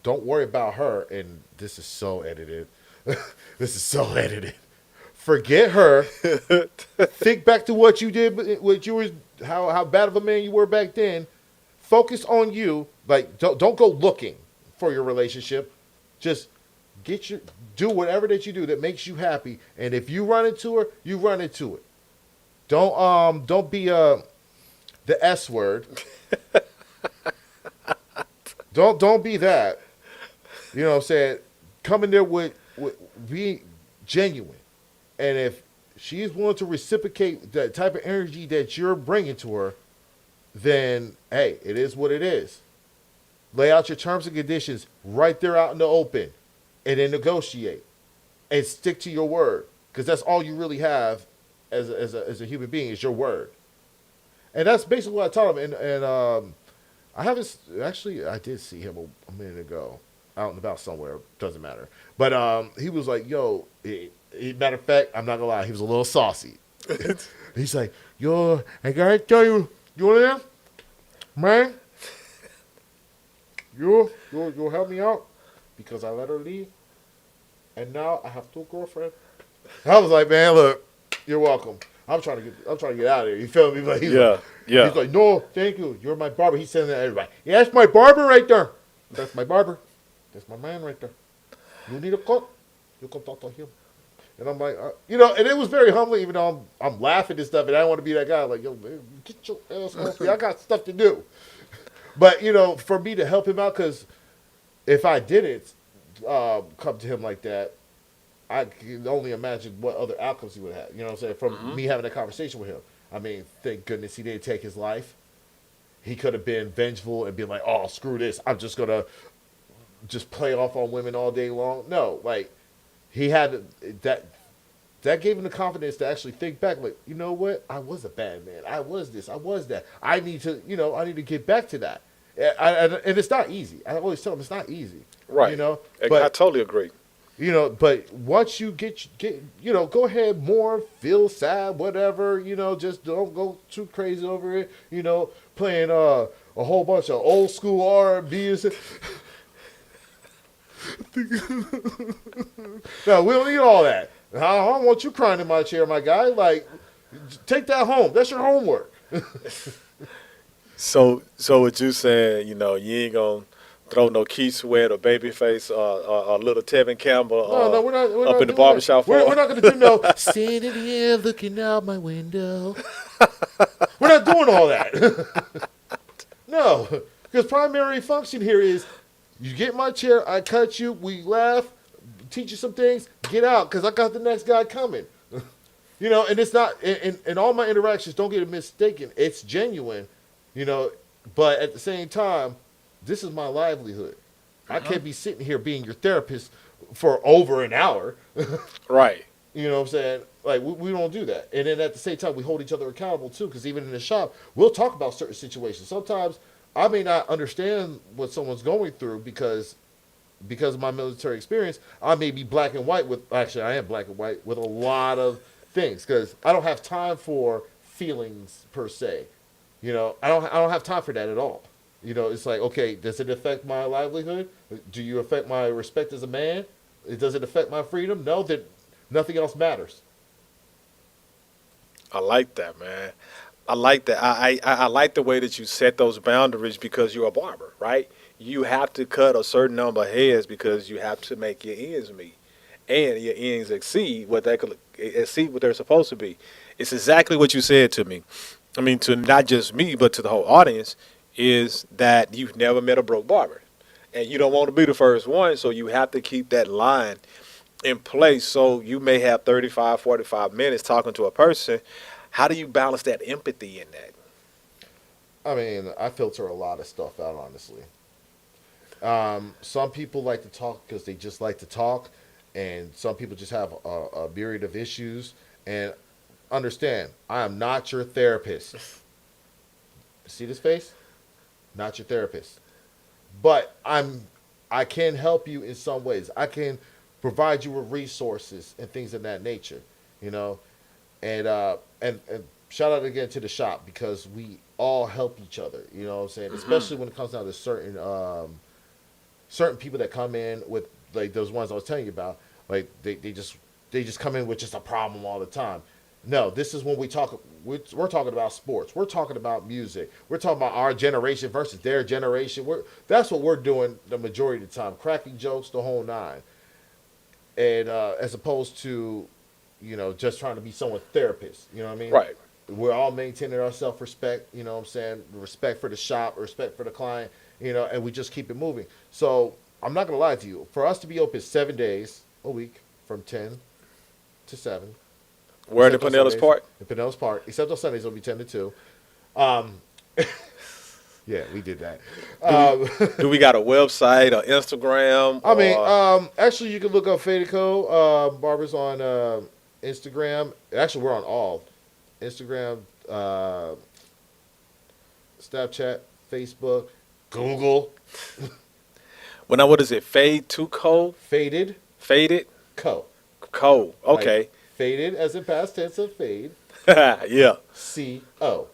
Don't worry about her. And this is so edited. This is so edited. Forget her. Think back to what you did, what you were, how bad of a man you were back then. Focus on you. Like, don't go looking for your relationship. Just do whatever that you do that makes you happy. And if you run into her, you run into it. Don't be the S word. Don't be that. You know what I'm saying? Come in there with be genuine. And if she's willing to reciprocate that type of energy that you're bringing to her, then, hey, it is what it is. Lay out your terms and conditions right there out in the open, and then negotiate and stick to your word, because that's all you really have as a human being is your word. And that's basically what I taught him. And I haven't actually. I did see him a minute ago. out and about somewhere. Doesn't matter. But he was like, "Yo, matter of fact, I'm not gonna lie, he was a little saucy." He's like, "Yo, I gotta tell you, you want to man? You help me out because I let her leave, and now I have two girlfriends." I was like, "Man, look, you're welcome. I'm trying to get out of here. You feel me?" But Yeah, yeah. he's like, "No, thank you. You're my barber." He's saying that to everybody. Yeah, that's my barber right there. That's my barber. That's my man right there. You need a cut? You can talk to him. And I'm like, and it was very humbling, even though I'm laughing and stuff, and I don't want to be that guy. Like, yo, man, get your ass off me. I got stuff to do. But, for me to help him out, because if I didn't come to him like that, I can only imagine what other outcomes he would have. You know what I'm saying? From me having a conversation with him. I mean, thank goodness he didn't take his life. He could have been vengeful and been like, oh, screw this. I'm just going to just play off on women all day long. No, like, he had that gave him the confidence to actually think back, like, you know what? I was a bad man. I was this. I was that. I need to get back to that. And it's not easy. I always tell him it's not easy. Right. But I totally agree. But once you get, go ahead, mourn, feel sad, whatever, just don't go too crazy over it, playing a whole bunch of old school R&B and stuff. No, we don't need all that. I don't want you crying in my chair, my guy. Like, take that home. That's your homework. So what you saying? You ain't gonna throw no Keith Sweat or Babyface or little Tevin Campbell No, we're not up in the barbershop. We're not going to do no sitting here looking out my window. We're not doing all that. No, because primary function here is you get in my chair, I cut you, we laugh, teach you some things, get out because I got the next guy coming. And it's not in all my interactions. Don't get it mistaken. It's genuine, but at the same time, this is my livelihood. I can't be sitting here being your therapist for over an hour. Right. You know what I'm saying? Like, we don't do that. And then at the same time, we hold each other accountable, too, because even in the shop, we'll talk about certain situations. Sometimes I may not understand what someone's going through because of my military experience. I may be black and white with, actually, I am black and white with a lot of things because I don't have time for feelings, per se. I don't have time for that at all. It's like, okay, does it affect my livelihood? Do you affect my respect as a man? Does it affect my freedom? No, then nothing else matters. I like that, man. I like that. I like the way that you set those boundaries because you're a barber, right? You have to cut a certain number of heads because you have to make your ends meet, and your ends exceed what they're supposed to be. It's exactly what you said to me. I mean, to not just me, but to the whole audience, is that you've never met a broke barber, and you don't want to be the first one. So you have to keep that line in place. So you may have 35, 45 minutes talking to a person. How do you balance that empathy in that? I mean, I filter a lot of stuff out, honestly. Some people like to talk because they just like to talk, and some people just have a myriad of issues. And understand, I am not your therapist. See this face? Not your therapist. But I can help you in some ways. I can provide you with resources and things of that nature, And and shout out again to the shop because we all help each other, you know what I'm saying? Especially when it comes down to certain people that come in with like those ones I was telling you about, like they just come in with just a problem all the time. No, this is when we're talking about sports. We're talking about music. We're talking about our generation versus their generation. That's what we're doing the majority of the time, cracking jokes, the whole nine. And as opposed to, just trying to be someone's therapist. You know what I mean? Right. We're all maintaining our self-respect, you know what I'm saying? Respect for the shop, respect for the client, and we just keep it moving. So I'm not going to lie to you. For us to be open 7 days a week from 10 to 7. Where in Pinellas Park? In Pinellas Park. Except on Sundays, it'll be 10 to 2. Yeah, we did that. Do we got a website or Instagram? I mean, actually, you can look up Fadico Barbers on Instagram. Actually, we're on all. Instagram, Snapchat, Facebook, Google. Well, now what is it? Fade to cold? Faded Faded? Co. Cold. Like Okay. faded as in past tense of fade. Yeah. CO.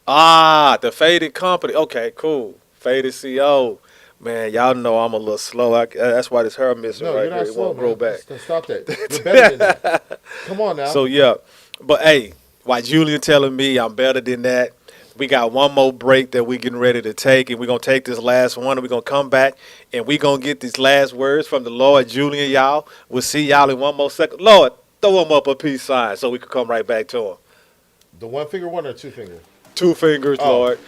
Ah, the Faded Company. Okay, cool. Faded CO. Man, y'all know I'm a little slow. That's why this hair missing No, you're right here. not It slow, won't grow man. back. Stop that. You're better than that. Come on now. So yeah, but hey, why Julian telling me I'm better than that? We got one more break that we getting ready to take, and we're gonna take this last one, and we're gonna come back, and we gonna get these last words from the Lord, Julian. Y'all, we'll see y'all in one more second. Lord, throw him up a peace sign so we can come right back to him. The one finger one or two finger? Two fingers, Oh. Lord.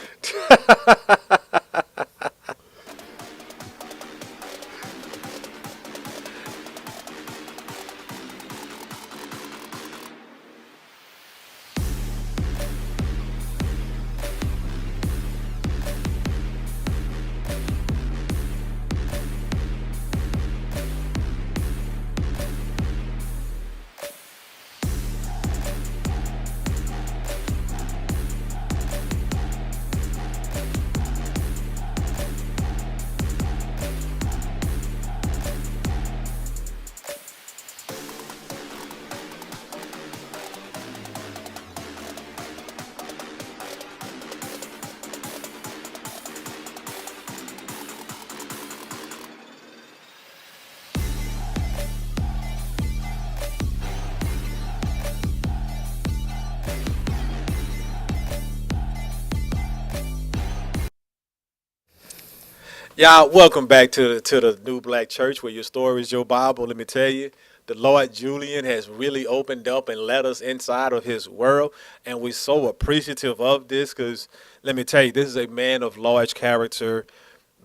Y'all, welcome back to the New Black Church, where your story is your Bible. Let me tell you, the Lord Julian has really opened up and let us inside of His world, and we're so appreciative of this. Because let me tell you, this is a man of large character,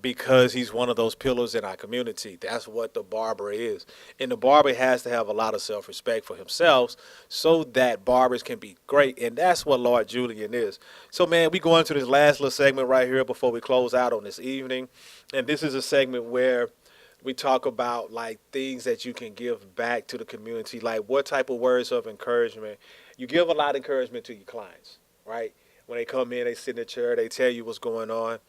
because he's one of those pillars in our community. That's what the barber is. And the barber has to have a lot of self respect for himself so that barbers can be great. And that's what Lord Julian is. So, man, we go into this last little segment right here before we close out on this evening. And this is a segment where we talk about like things that you can give back to the community, like what type of words of encouragement. You give a lot of encouragement to your clients, right? When they come in, they sit in the chair, they tell you what's going on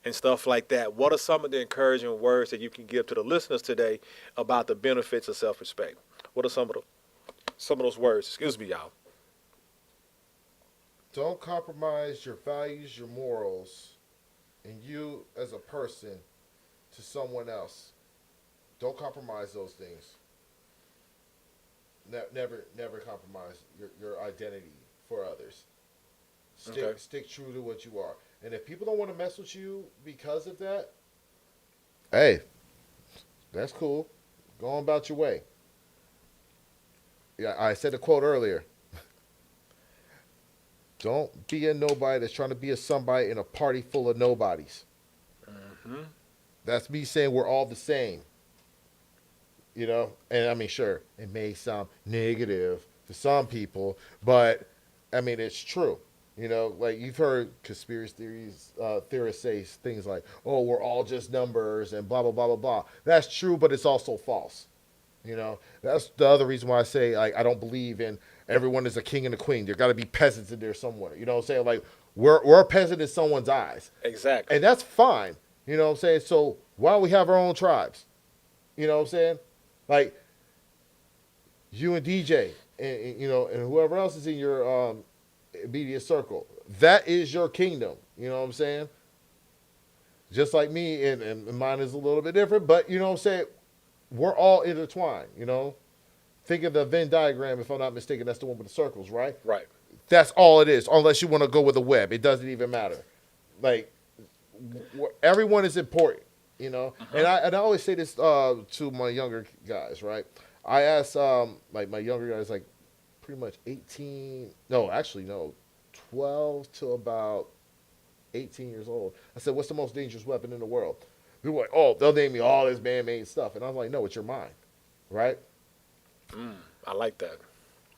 and stuff like that. What are some of the encouraging words that you can give to the listeners today about the benefits of self-respect? What are some of those words? Excuse me, y'all. Don't compromise your values, your morals, and you as a person to someone else. Don't compromise those things. Never compromise your identity for others. Okay. Stick true to what you are. And if people don't want to mess with you because of that, hey, that's cool. Go on about your way. Yeah, I said a quote earlier. Don't be a nobody that's trying to be a somebody in a party full of nobodies. Mm-hmm. That's me saying we're all the same. You know, and I mean, sure, it may sound negative to some people, but I mean, it's true. You know, like you've heard conspiracy theorists say things like, "Oh, we're all just numbers," and blah blah blah blah blah. That's true, but it's also false. You know, that's the other reason why I say like I don't believe in everyone is a king and a queen. There got to be peasants in there somewhere. You know what I'm saying? Like we're a peasant in someone's eyes, Exactly. and that's fine. You know what I'm saying? So why don't we have our own tribes? You know what I'm saying? Like you and DJ, and you know, and whoever else is in your immediate circle, that is your kingdom. You know what I'm saying? Just like me, and mine is a little bit different, but you know what I'm saying? We're all intertwined. You know, think of the Venn diagram. If I'm not mistaken, that's the one with the circles, right? Right. That's all it is. Unless you want to go with a web, it doesn't even matter. Like everyone is important, you know. Uh-huh. And I always say this to my younger guys, right? I ask like my younger guys, like pretty much 18. No, actually no, 12 to about 18 years old. I said, "What's the most dangerous weapon in the world?" People were like, "Oh, they'll name me all this man-made stuff," and I'm like, "No, it's your mind, right?" Mm, I like that.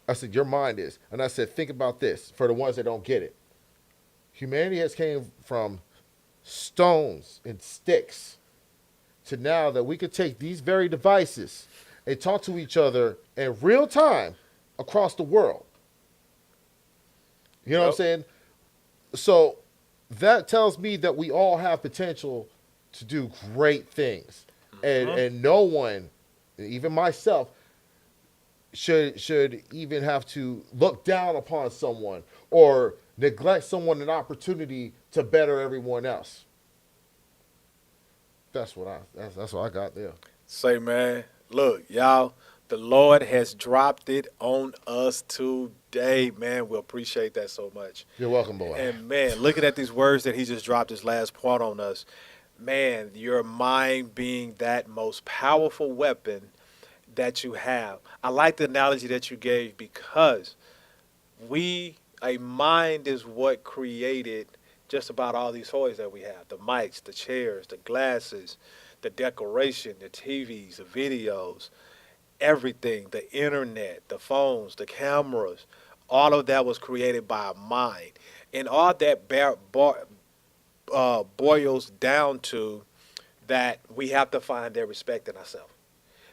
I said, "Your mind is," and I said, "Think about this for the ones that don't get it. Humanity has came from stones and sticks to now that we could take these very devices and talk to each other in real time across the world. You know what I'm Yep. saying? So that tells me that we all have potential to do great things. and no one, even myself, should even have to look down upon someone or neglect someone an opportunity to better everyone else. That's what I got there. Say, man, look, y'all, the Lord has dropped it on us today, man. We appreciate that so much. You're welcome, boy. And man, looking at these words that he just dropped his last point on us, man, your mind being that most powerful weapon that you have. I like the analogy that you gave because a mind is what created just about all these toys that we have: the mics, the chairs, the glasses, the decoration, the TVs, the videos, everything, the internet, the phones, the cameras. All of that was created by a mind. And all that boils down to that we have to find that respect in ourselves.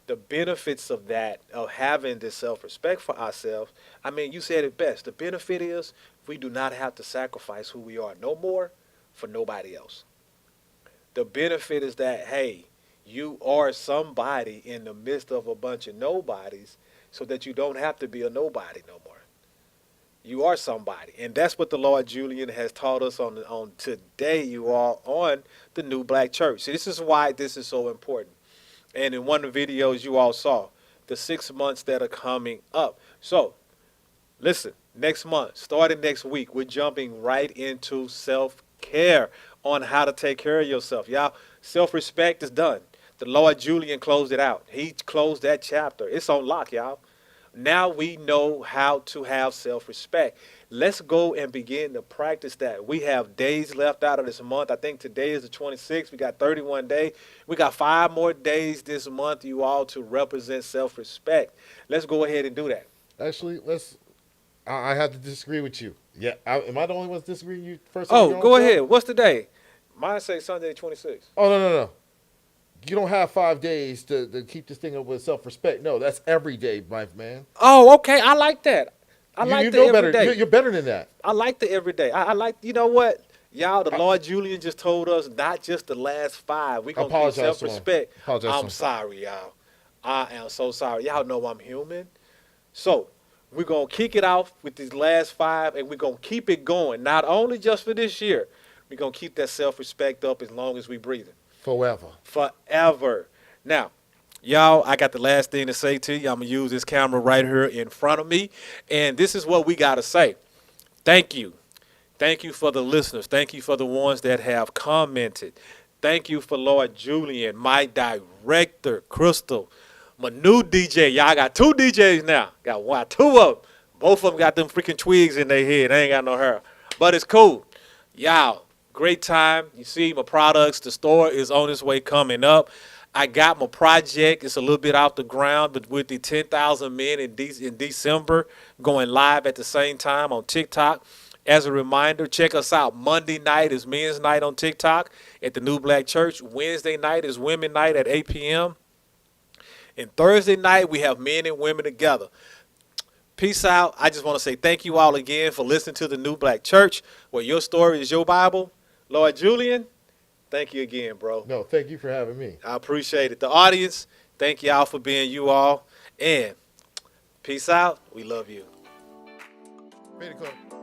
The benefits of that, of having this self-respect for ourselves, I mean, you said it best. The benefit is we do not have to sacrifice who we are no more for nobody else. The benefit is that, hey, you are somebody in the midst of a bunch of nobodies so that you don't have to be a nobody no more. You are somebody. And that's what the Lord Julian has taught us on today, you all, on the New Black Church. See, this is why this is so important. And in one of the videos you all saw, the 6 months that are coming up. So, listen, next month, starting next week, we're jumping right into self-care on how to take care of yourself. Y'all, self-respect is done. The Lord Julian closed it out. He closed that chapter. It's on lock, y'all. Now we know how to have self-respect. Let's go and begin to practice that. We have days left out of this month. I think today is the 26th. We got 31 days. We got 5 more days this month, you all, to represent self-respect. Let's go ahead and do that. Actually, I have to disagree with you. Yeah, am I the only one disagreeing with you first? Oh, go ahead. What's the day? Mine say Sunday 26th. Oh, no. You don't have 5 days to keep this thing up with self-respect. No, that's every day, my man. Oh, okay. I like that. I like the every better. day. You're better than that. I like the everyday. I like, you know what? Y'all, the Lord Julian just told us not just the last 5. We're going to keep self-respect. I'm sorry, y'all. I am so sorry. Y'all know I'm human. So, we're going to kick it off with these last 5, and we're going to keep it going. Not only just for this year. We're going to keep that self-respect up as long as we breathing. Forever. Now, y'all, I got the last thing to say to you. I'm going to use this camera right here in front of me. And this is what we got to say. Thank you. Thank you for the listeners. Thank you for the ones that have commented. Thank you for Lord Julian, my director, Crystal, my new DJ. Y'all got 2 DJs now. Got 2 of them. Both of them got them freaking twigs in their head. They ain't got no hair. But it's cool. Y'all, great time. You see my products. The store is on its way coming up. I got my project. It's a little bit off the ground, but with the 10,000 men in December going live at the same time on TikTok. As a reminder, check us out. Monday night is men's night on TikTok at the New Black Church. Wednesday night is women's night at 8 p.m. And Thursday night, we have men and women together. Peace out. I just want to say thank you all again for listening to the New Black Church, where your story is your Bible. Lord Julian, thank you again, bro. No, thank you for having me. I appreciate it. The audience, thank y'all for being you all. And peace out. We love you. Pretty cool.